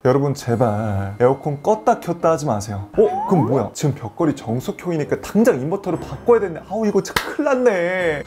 여러분 제발 에어컨 껐다 켰다 하지 마세요. 그럼 뭐야? 지금 벽걸이 정수형이니까 당장 인버터를 바꿔야 되는데 아우 이거 진짜 큰일 났네.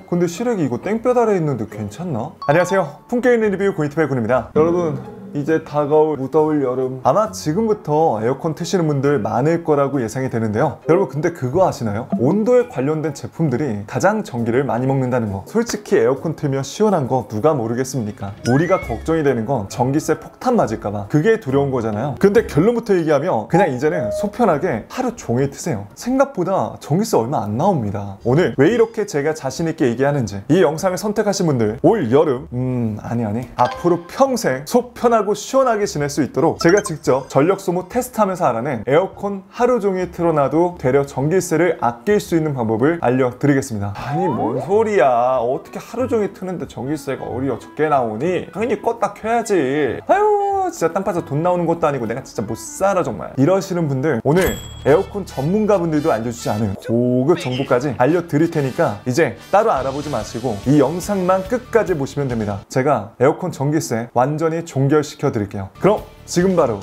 근데 시래기 이거 땡볕 아래 있는데 괜찮나? 안녕하세요, 품격 있는 리뷰 고이트의 군입니다. 여러분 이제 다가올 무더울 여름, 아마 지금부터 에어컨 트시는 분들 많을 거라고 예상이 되는데요. 여러분 근데 그거 아시나요? 온도에 관련된 제품들이 가장 전기를 많이 먹는다는 거. 솔직히 에어컨 틀면 시원한 거 누가 모르겠습니까? 우리가 걱정이 되는 건 전기세 폭탄 맞을까봐, 그게 두려운 거잖아요. 근데 결론부터 얘기하면 그냥 이제는 속편하게 하루 종일 트세요. 생각보다 전기세 얼마 안 나옵니다. 오늘 왜 이렇게 제가 자신있게 얘기하는지, 이 영상을 선택하신 분들 올 여름 아니 앞으로 평생 속 편하고 시원하게 지낼 수 있도록 제가 직접 전력 소모 테스트하면서 알아낸 에어컨 하루 종일 틀어놔도 되려 전기세를 아낄 수 있는 방법을 알려드리겠습니다. 아니 뭔 소리야, 어떻게 하루 종일 트는데 전기세가 어디어 적게 나오니? 당연히 껐다 켜야지. 아유 진짜 땀 빠져 돈 나오는 것도 아니고 내가 진짜 못 살아 정말, 이러시는 분들 오늘 에어컨 전문가분들도 알려주지 않은 고급 정보까지 알려드릴 테니까 이제 따로 알아보지 마시고 이 영상만 끝까지 보시면 됩니다. 제가 에어컨 전기세 완전히 종결시켜 드릴게요. 그럼 지금 바로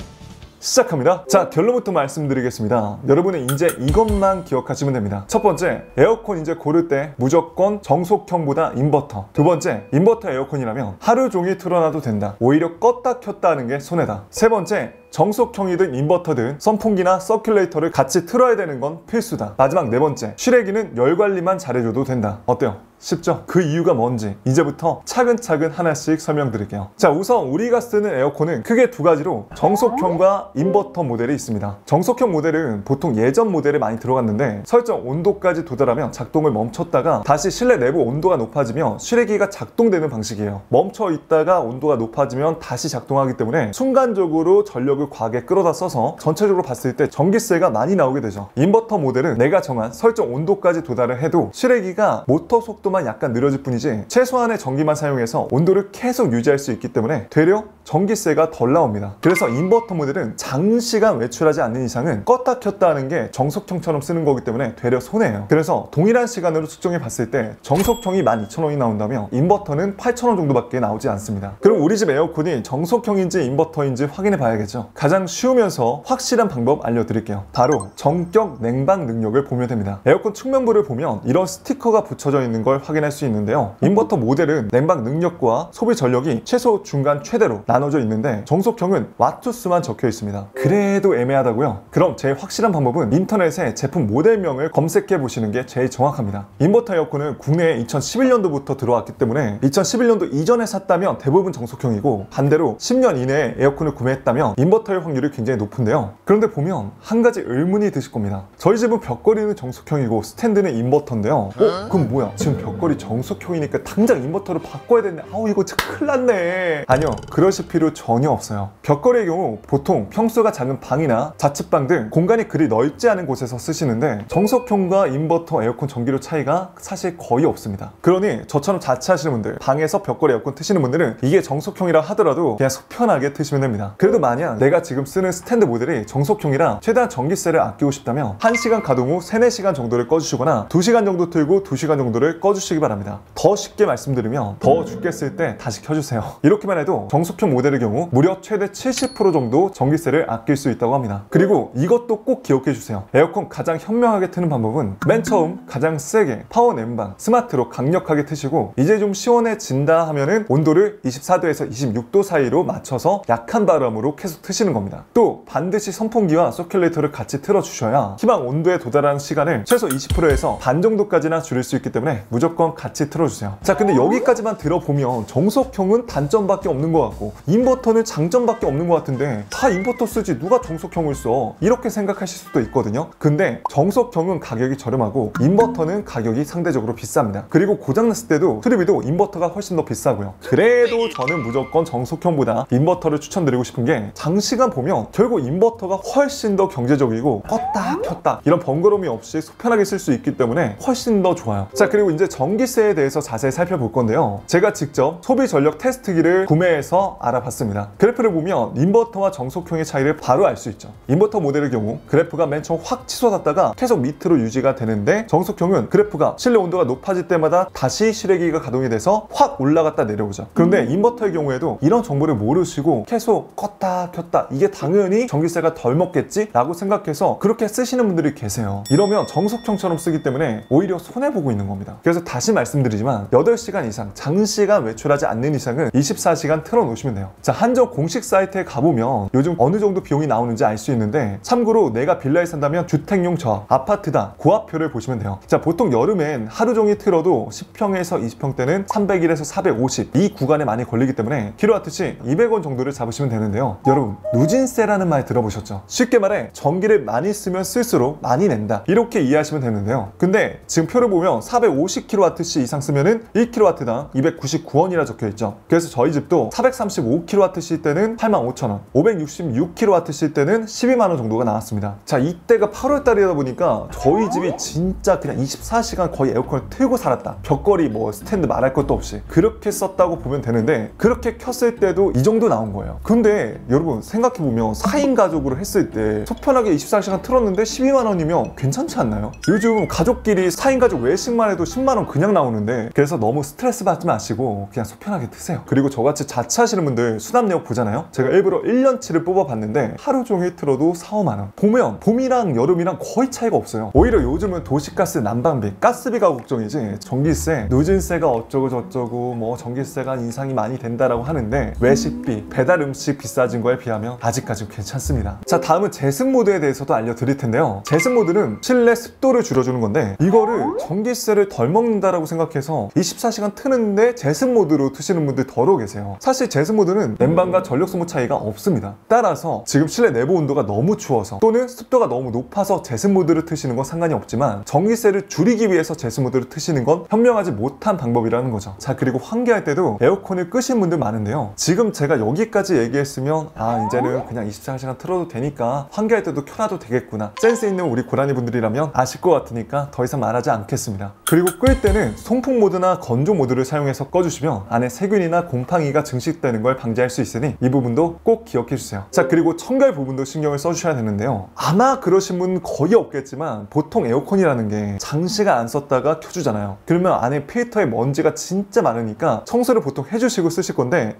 시작합니다. 자, 결론부터 말씀드리겠습니다. 여러분은 이제 이것만 기억하시면 됩니다. 첫 번째, 에어컨 이제 고를 때 무조건 정속형보다 인버터. 두 번째, 인버터 에어컨이라면 하루 종일 틀어놔도 된다. 오히려 껐다 켰다 하는 게 손해다. 세 번째, 정속형이든 인버터든 선풍기나 서큘레이터를 같이 틀어야 되는 건 필수다. 마지막 네 번째, 실외기는 열 관리만 잘해줘도 된다. 어때요? 쉽죠? 그 이유가 뭔지 이제부터 차근차근 하나씩 설명드릴게요. 자, 우선 우리가 쓰는 에어컨은 크게 두 가지로 정속형과 인버터 모델이 있습니다. 정속형 모델은 보통 예전 모델에 많이 들어갔는데 설정 온도까지 도달하면 작동을 멈췄다가 다시 실내 내부 온도가 높아지면 실외기가 작동되는 방식이에요. 멈춰 있다가 온도가 높아지면 다시 작동하기 때문에 순간적으로 전력을 과하게 끌어다 써서 전체적으로 봤을 때 전기세가 많이 나오게 되죠. 인버터 모델은 내가 정한 설정 온도까지 도달을 해도 실외기가 모터 속도만 약간 느려질 뿐이지 최소한의 전기만 사용해서 온도를 계속 유지할 수 있기 때문에 되려 전기세가 덜 나옵니다. 그래서 인버터 모델은 장시간 외출하지 않는 이상은 껐다 켰다 하는 게 정속형처럼 쓰는 거기 때문에 되려 손해예요. 그래서 동일한 시간으로 측정해 봤을 때 정속형이 12,000원이 나온다면 인버터는 8,000원 정도밖에 나오지 않습니다. 그럼 우리 집 에어컨이 정속형인지 인버터인지 확인해 봐야겠죠. 가장 쉬우면서 확실한 방법 알려드릴게요. 바로 전격 냉방 능력을 보면 됩니다. 에어컨 측면부를 보면 이런 스티커가 붙여져 있는 걸 확인할 수 있는데요. 인버터 모델은 냉방 능력과 소비 전력이 최소, 중간, 최대로 나눠져 있는데 정속형은 와트 수만 적혀 있습니다. 그래도 애매하다고요? 그럼 제일 확실한 방법은 인터넷에 제품 모델명을 검색해 보시는 게 제일 정확합니다. 인버터 에어컨은 국내에 2011년도부터 들어왔기 때문에 2011년도 이전에 샀다면 대부분 정속형이고, 반대로 10년 이내에 에어컨을 구매했다면 인버터의 확률이 굉장히 높은데요. 그런데 보면 한 가지 의문이 드실 겁니다. 저희 집은 벽걸이는 정속형이고 스탠드는 인버터인데요. 그럼 뭐야? 지금 벽걸이 정속형이니까 당장 인버터를 바꿔야 되는데 아우 이거 진짜 큰일 났네. 아니요, 그러실 필요 전혀 없어요. 벽걸이의 경우 보통 평수가 작은 방이나 자취방 등 공간이 그리 넓지 않은 곳에서 쓰시는데 정속형과 인버터 에어컨 전기료 차이가 사실 거의 없습니다. 그러니 저처럼 자취하시는 분들, 방에서 벽걸이 에어컨 트시는 분들은 이게 정속형이라 하더라도 그냥 속편하게 트시면 됩니다. 그래도 만약 내가 지금 쓰는 스탠드 모델이 정속형이라 최대한 전기세를 아끼고 싶다면 1시간 가동 후 3, 4시간 정도를 꺼주시거나 2시간 정도 틀고 2시간 정도를 꺼주시기 바랍니다. 더 쉽게 말씀드리면 더 죽겠을 때 다시 켜주세요. 이렇게만 해도 정속형 모델의 경우 무려 최대 70% 정도 전기세를 아낄 수 있다고 합니다. 그리고 이것도 꼭 기억해주세요. 에어컨 가장 현명하게 트는 방법은 맨 처음 가장 세게 파워 냉방, 스마트로 강력하게 트시고 이제 좀 시원해진다 하면은 온도를 24도에서 26도 사이로 맞춰서 약한 바람으로 계속 트시는 겁니다. 또 반드시 선풍기와 서큘레이터를 같이 틀어주셔야 희망 온도에 도달하는 시간을 최소 20%에서 반 정도까지나 줄일 수 있기 때문에 무조건 같이 틀어주세요. 자, 근데 여기까지만 들어보면 정속형은 단점밖에 없는 것 같고 인버터는 장점밖에 없는 것 같은데 다 인버터 쓰지 누가 정속형을 써? 이렇게 생각하실 수도 있거든요. 근데 정속형은 가격이 저렴하고 인버터는 가격이 상대적으로 비쌉니다. 그리고 고장났을 때도 수리비도 인버터가 훨씬 더 비싸고요. 그래도 저는 무조건 정속형보다 인버터를 추천드리고 싶은 게 장시간 보면 결국 인버터가 훨씬 더 경제적이고 껐다 켰다 이런 번거로움이 없이 속편하게 쓸 수 있기 때문에 훨씬 더 좋아요. 자, 그리고 이제 전기세에 대해서 자세히 살펴볼 건데요. 제가 직접 소비 전력 테스트기를 구매해서 알아 알아봤습니다. 그래프를 보면 인버터와 정속형의 차이를 바로 알 수 있죠. 인버터 모델의 경우 그래프가 맨 처음 확 치솟았다가 계속 밑으로 유지가 되는데, 정속형은 그래프가 실내 온도가 높아질 때마다 다시 실외기가 가동이 돼서 확 올라갔다 내려오죠. 그런데 인버터의 경우에도 이런 정보를 모르시고 계속 껐다 켰다, 이게 당연히 전기세가 덜 먹겠지 라고 생각해서 그렇게 쓰시는 분들이 계세요. 이러면 정속형처럼 쓰기 때문에 오히려 손해보고 있는 겁니다. 그래서 다시 말씀드리지만 8시간 이상 장시간 외출하지 않는 이상은 24시간 틀어놓으시면 돼요. 자, 한정 공식 사이트에 가보면 요즘 어느 정도 비용이 나오는지 알 수 있는데, 참고로 내가 빌라에 산다면 주택용 저압, 아파트다 고압표를 보시면 돼요. 자, 보통 여름엔 하루 종일 틀어도 10평에서 20평 대는 301에서 450 이 구간에 많이 걸리기 때문에 킬로와트씩 200원 정도를 잡으시면 되는데요. 여러분, 누진세라는 말 들어보셨죠? 쉽게 말해 전기를 많이 쓰면 쓸수록 많이 낸다, 이렇게 이해하시면 되는데요. 근데 지금 표를 보면 450kWh 이상 쓰면은 1kW당 299원이라 적혀있죠. 그래서 저희 집도 435kWh 때는 85,000원, 566kWh 때는 12만원 정도가 나왔습니다. 자, 이때가 8월달이다 보니까 저희 집이 진짜 그냥 24시간 거의 에어컨을 틀고 살았다. 벽걸이 뭐 스탠드 말할 것도 없이 그렇게 썼다고 보면 되는데, 그렇게 켰을 때도 이 정도 나온 거예요. 근데 여러분 생각해보면 4인 가족으로 했을 때 속편하게 24시간 틀었는데 12만원이면 괜찮지 않나요? 요즘 가족끼리 4인 가족 외식만 해도 10만원 그냥 나오는데, 그래서 너무 스트레스 받지 마시고 그냥 속편하게 트세요. 그리고 저같이 자취하시는 분들 수납력 보잖아요. 제가 일부러 1년치를 뽑아봤는데 하루 종일 틀어도 4, 5만원. 보면 봄이랑 여름이랑 거의 차이가 없어요. 오히려 요즘은 도시가스, 난방비, 가스비가 걱정이지 전기세, 누진세가 어쩌고 저쩌고 뭐 전기세가 인상이 많이 된다라고 하는데, 외식비, 배달 음식 비싸진 거에 비하면 아직까지 괜찮습니다. 자, 다음은 제습 모드에 대해서도 알려드릴 텐데요. 제습 모드는 실내 습도를 줄여주는 건데, 이거를 전기세를 덜 먹는다라고 생각해서 24시간 트는데 제습 모드로 트시는 분들 더러 계세요. 사실 제습 모드는 냉방과 전력 소모 차이가 없습니다. 따라서 지금 실내 내부 온도가 너무 추워서 또는 습도가 너무 높아서 제습 모드를 트시는 건 상관이 없지만, 전기세를 줄이기 위해서 제습 모드를 트시는 건 현명하지 못한 방법이라는 거죠. 자, 그리고 환기할 때도 에어컨을 끄신 분들 많은데요. 지금 제가 여기까지 얘기했으면 이제는 그냥 24시간 틀어도 되니까 환기할 때도 켜놔도 되겠구나, 센스 있는 우리 고라니 분들이라면 아실 것 같으니까 더 이상 말하지 않겠습니다. 그리고 끌 때는 송풍 모드나 건조 모드를 사용해서 꺼주시면 안에 세균이나 곰팡이가 증식되는 걸 방지할 수 있으니 이 부분도 꼭 기억해 주세요. 자, 그리고 청결 부분도 신경을 써주셔야 되는데요. 아마 그러신 분 거의 없겠지만, 보통 에어컨이라는 게 장시간 안 썼다가 켜주잖아요. 그러면 안에 필터에 먼지가 진짜 많으니까 청소를 보통 해주시고 쓰실 건데,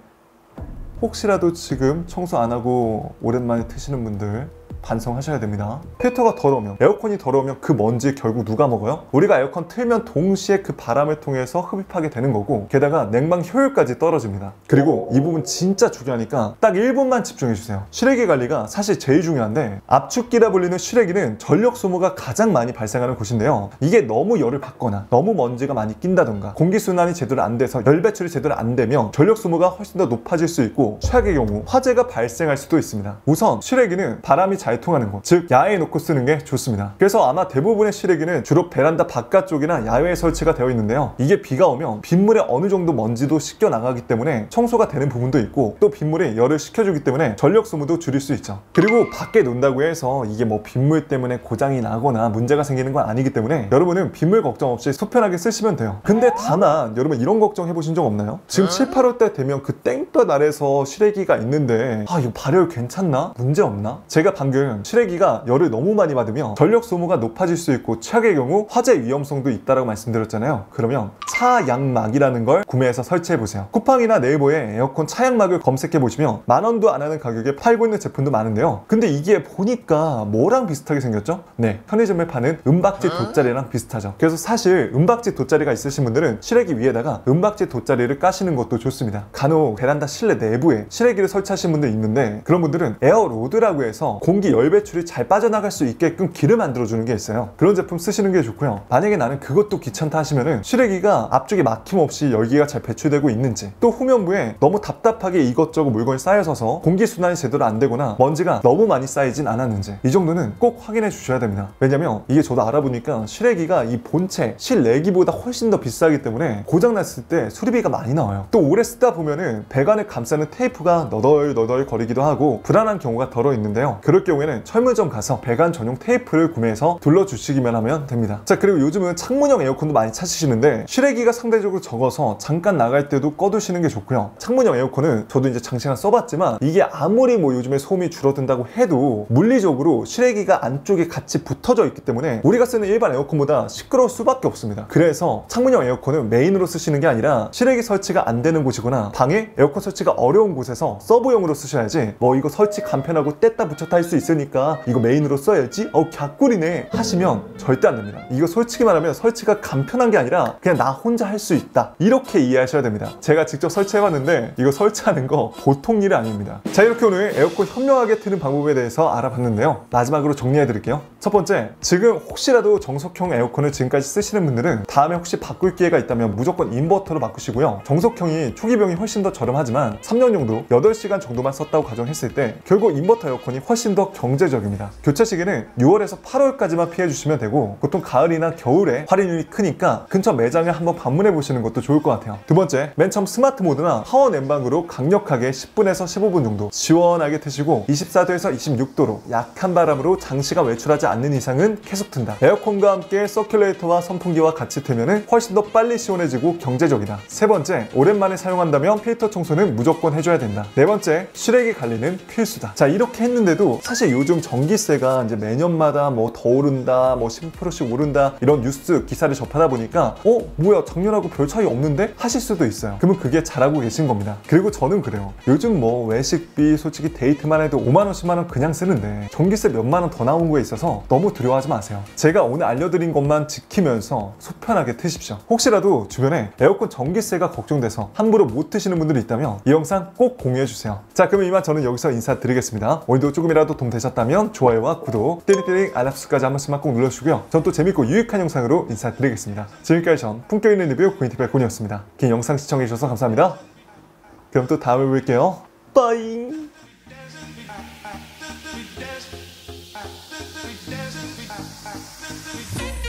혹시라도 지금 청소 안 하고 오랜만에 트시는 분들 반성하셔야 됩니다. 필터가 더러우면, 에어컨이 더러우면 그 먼지 결국 누가 먹어요? 우리가 에어컨 틀면 동시에 그 바람을 통해서 흡입하게 되는 거고, 게다가 냉방 효율까지 떨어집니다. 그리고 이 부분 진짜 중요하니까 딱 1분만 집중해주세요. 실외기 관리가 사실 제일 중요한데, 압축기라 불리는 실외기는 전력 소모가 가장 많이 발생하는 곳인데요. 이게 너무 열을 받거나 너무 먼지가 많이 낀다던가 공기순환이 제대로 안 돼서 열 배출이 제대로 안 되면 전력 소모가 훨씬 더 높아질 수 있고, 최악의 경우 화재가 발생할 수도 있습니다. 우선 실외기는 바람이 잘 통하는 곳, 즉 야외에 놓고 쓰는 게 좋습니다. 그래서 아마 대부분의 실외기는 주로 베란다 바깥쪽이나 야외에 설치가 되어 있는데요. 이게 비가 오면 빗물에 어느 정도 먼지도 씻겨 나가기 때문에 청소가 되는 부분도 있고, 또 빗물이 열을 식혀주기 때문에 전력 소모도 줄일 수 있죠. 그리고 밖에 놓는다고 해서 이게 뭐 빗물 때문에 고장이 나거나 문제가 생기는 건 아니기 때문에 여러분은 빗물 걱정 없이 속편하게 쓰시면 돼요. 근데 다만 여러분 이런 걱정 해보신 적 없나요? 지금 7, 8월 달 되면 그 땡볕 아래서 실외기가 있는데 이거 발열 괜찮나? 문제 없나? 제가 방금 실외기가 열을 너무 많이 받으면 전력 소모가 높아질 수 있고, 최악의 경우 화재 위험성도 있다라고 말씀드렸잖아요. 그러면 차양막이라는 걸 구매해서 설치해보세요. 쿠팡이나 네이버에 에어컨 차양막을 검색해보시면 만원도 안 하는 가격에 팔고 있는 제품도 많은데요. 근데 이게 보니까 뭐랑 비슷하게 생겼죠? 네, 편의점에 파는 은박지 돗자리랑 비슷하죠. 그래서 사실 은박지 돗자리가 있으신 분들은 실외기 위에다가 은박지 돗자리를 까시는 것도 좋습니다. 간혹 베란다 실내 내부에 실외기를 설치하신 분들 있는데, 그런 분들은 에어로드라고 해서 공기 열 배출이 잘 빠져나갈 수 있게끔 길을 만들어주는 게 있어요. 그런 제품 쓰시는 게 좋고요. 만약에 나는 그것도 귀찮다 하시면은 실외기가 앞쪽에 막힘없이 열기가 잘 배출되고 있는지, 또 후면부에 너무 답답하게 이것저것 물건이 쌓여서서 공기순환이 제대로 안 되거나 먼지가 너무 많이 쌓이진 않았는지, 이 정도는 꼭 확인해 주셔야 됩니다. 왜냐면 이게 저도 알아보니까 실외기가 이 본체 실내기보다 훨씬 더 비싸기 때문에 고장났을 때 수리비가 많이 나와요. 또 오래 쓰다 보면은 배관을 감싸는 테이프가 너덜너덜 거리기도 하고 불안한 경우가 덜어 있는데요. 그럴 경우 경우에는 철물점 가서 배관 전용 테이프를 구매해서 둘러주시기만 하면 됩니다. 자, 그리고 요즘은 창문형 에어컨도 많이 찾으시는데 실외기가 상대적으로 적어서 잠깐 나갈 때도 꺼두시는 게 좋고요. 창문형 에어컨은 저도 이제 장시간 써봤지만 이게 아무리 뭐 요즘에 소음이 줄어든다고 해도 물리적으로 실외기가 안쪽에 같이 붙어져 있기 때문에 우리가 쓰는 일반 에어컨보다 시끄러울 수밖에 없습니다. 그래서 창문형 에어컨은 메인으로 쓰시는 게 아니라 실외기 설치가 안 되는 곳이거나 방에 에어컨 설치가 어려운 곳에서 서브용으로 쓰셔야지, 뭐 이거 설치 간편하고 뗐다 붙였다 할 수 있으니까 이거 메인으로 써야지, 갸꿀이네 하시면 절대 안 됩니다. 이거 솔직히만 하면 설치가 간편한 게 아니라 그냥 나 혼자 할 수 있다, 이렇게 이해하셔야 됩니다. 제가 직접 설치해봤는데 이거 설치하는 거 보통 일이 아닙니다. 자, 이렇게 오늘 에어컨 현명하게 트는 방법에 대해서 알아봤는데요. 마지막으로 정리해드릴게요. 첫 번째, 지금 혹시라도 정석형 에어컨을 지금까지 쓰시는 분들은 다음에 혹시 바꿀 기회가 있다면 무조건 인버터로 바꾸시고요. 정석형이 초기 비용이 훨씬 더 저렴하지만 3년 정도 8시간 정도만 썼다고 가정했을 때 결국 인버터 에어컨이 훨씬 더 경제적입니다. 교체 시기는 6월에서 8월까지만 피해주시면 되고, 보통 가을이나 겨울에 할인율이 크니까 근처 매장에 한번 방문해 보시는 것도 좋을 것 같아요. 두 번째, 맨 처음 스마트 모드나 파워 냉방으로 강력하게 10분에서 15분 정도 시원하게 트시고 24도에서 26도로 약한 바람으로 장시간 외출하지 않는 이상은 계속 튼다. 에어컨과 함께 서큘레이터와 선풍기와 같이 트면 훨씬 더 빨리 시원해지고 경제적이다. 세 번째, 오랜만에 사용한다면 필터 청소는 무조건 해줘야 된다. 네 번째, 실외기 관리는 필수다. 자, 이렇게 했는데도 사실 요즘 전기세가 이제 매년마다 뭐 더 오른다, 뭐 10%씩 오른다, 이런 뉴스 기사를 접하다 보니까 뭐야 작년하고 별 차이 없는데 하실 수도 있어요. 그러면 그게 잘하고 계신 겁니다. 그리고 저는 그래요. 요즘 뭐 외식비 솔직히 데이트만 해도 5만원 10만원 그냥 쓰는데 전기세 몇만원 더 나온 거에 있어서 너무 두려워하지 마세요. 제가 오늘 알려드린 것만 지키면서 속편하게 트십시오. 혹시라도 주변에 에어컨 전기세가 걱정돼서 함부로 못 트시는 분들이 있다면 이 영상 꼭 공유해주세요. 자, 그러면 이만 저는 여기서 인사드리겠습니다. 오늘도 조금이라도 도움 되셨다면 좋아요와 구독, 띠링띠링 알람수까지 한 번씩만 꼭 눌러주시고요. 전 또 재밌고 유익한 영상으로 인사드리겠습니다. 지금까지 전 품격 있는 리뷰 고인티벨 곤이었습니다. 긴 영상 시청해주셔서 감사합니다. 그럼 또 다음에 뵐게요. 빠잉. We dance,